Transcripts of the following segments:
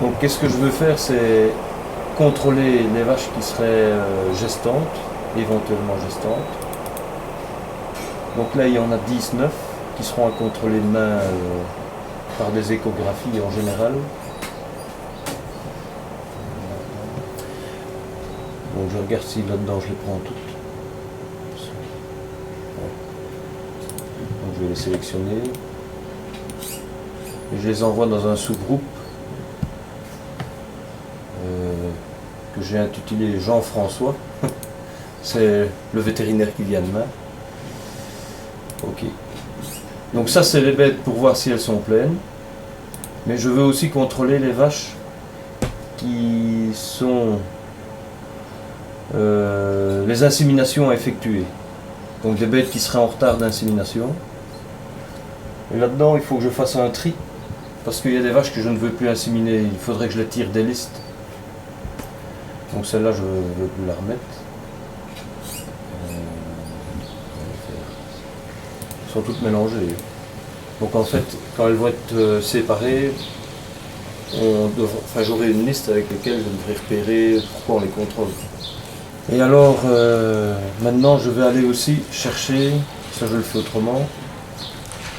Donc qu'est-ce que je veux faire, c'est contrôler les vaches qui seraient gestantes, éventuellement gestantes. Donc là il y en a 19 qui seront à contrôler de main par des échographies en général. Donc je regarde si là-dedans je les prends toutes. Donc je vais les sélectionner. Et je les envoie dans un sous-groupe que j'ai intitulé Jean-François. C'est le vétérinaire qui vient demain. Ok. Donc ça c'est les bêtes pour voir si elles sont pleines. Mais je veux aussi contrôler les vaches qui sont les inséminations à effectuer. Donc des bêtes qui seraient en retard d'insémination. Et là-dedans il faut que je fasse un tri. Parce qu'il y a des vaches que je ne veux plus inséminer. Il faudrait que je les tire des listes. Donc celle-là je ne veux plus la remettre. Elles sont toutes mélangées. Donc en fait, quand elles vont être séparées, j'aurai une liste avec laquelle je devrais repérer pourquoi on les contrôle. Et alors, maintenant je vais aller aussi chercher, ça je le fais autrement,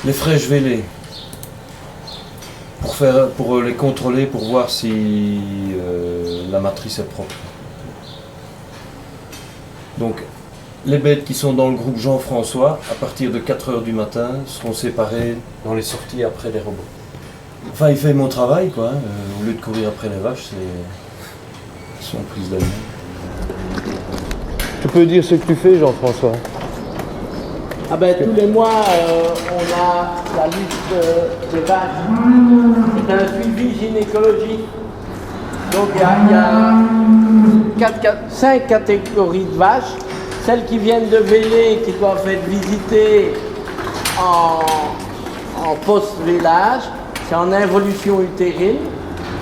les fraîches vélées. Pour les contrôler, pour voir si la matrice est propre. Donc, les bêtes qui sont dans le groupe Jean-François, à partir de 4 h du matin, seront séparées dans les sorties après les robots. Enfin, il fait mon travail, quoi. Au lieu de courir après les vaches, c'est son prise d'amis. Tu peux dire ce que tu fais, Jean-François? Ah ben, tous les mois, on a la liste des vaches. C'est un suivi gynécologique. Donc il y a 5 catégories de vaches. Celles qui viennent de véler, qui doivent être visitées en post-vélage, c'est en involution utérine.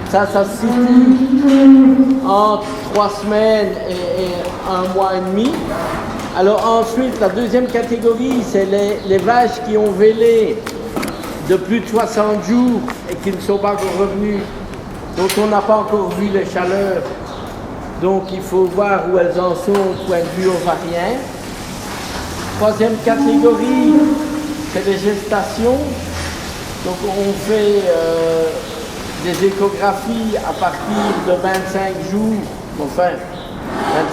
Ça se situe entre 3 semaines et 1 mois et demi. Alors ensuite, la deuxième catégorie, c'est les vaches qui ont vélé de plus de 60 jours et qui ne sont pas encore revenues, dont on n'a pas encore vu les chaleurs. Donc il faut voir où elles en sont au point de vue ovarien. Troisième catégorie, c'est les gestations. Donc on fait des échographies à partir de 25 jours, enfin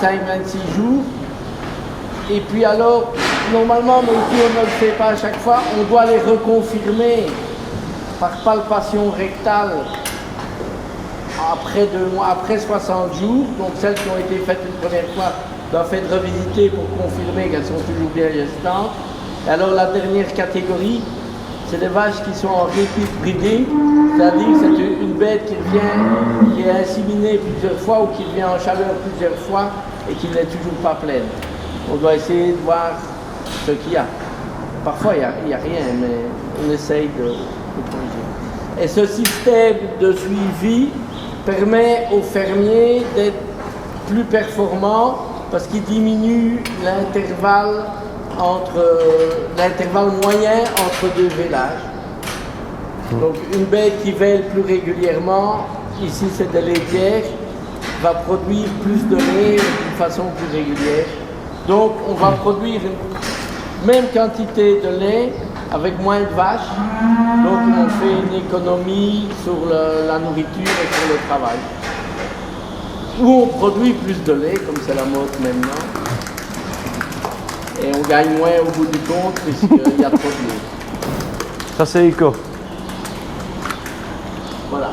25-26 jours. Et puis alors, normalement, même si on ne le fait pas à chaque fois, on doit les reconfirmer par palpation rectale après 2 mois, après 60 jours. Donc celles qui ont été faites une première fois doivent être revisitées pour confirmer qu'elles sont toujours bien gestantes. Et alors la dernière catégorie, c'est les vaches qui sont en repeat breeding, c'est-à-dire que c'est une bête qui est inséminée plusieurs fois ou qui vient en chaleur plusieurs fois et qui n'est toujours pas pleine. On doit essayer de voir ce qu'il y a. Parfois, il n'y a rien, mais on essaye de corriger. Et ce système de suivi permet aux fermiers d'être plus performants parce qu'il diminue l'intervalle moyen entre 2 vélages. Donc, une bête qui vèle plus régulièrement, ici c'est des laitières, va produire plus de lait d'une façon plus régulière. Donc on va produire une même quantité de lait avec moins de vaches. Donc on fait une économie sur la nourriture et sur le travail. Ou on produit plus de lait, comme c'est la mode maintenant. Et on gagne moins au bout du compte puisqu'il y a trop de lait. Ça c'est éco. Voilà.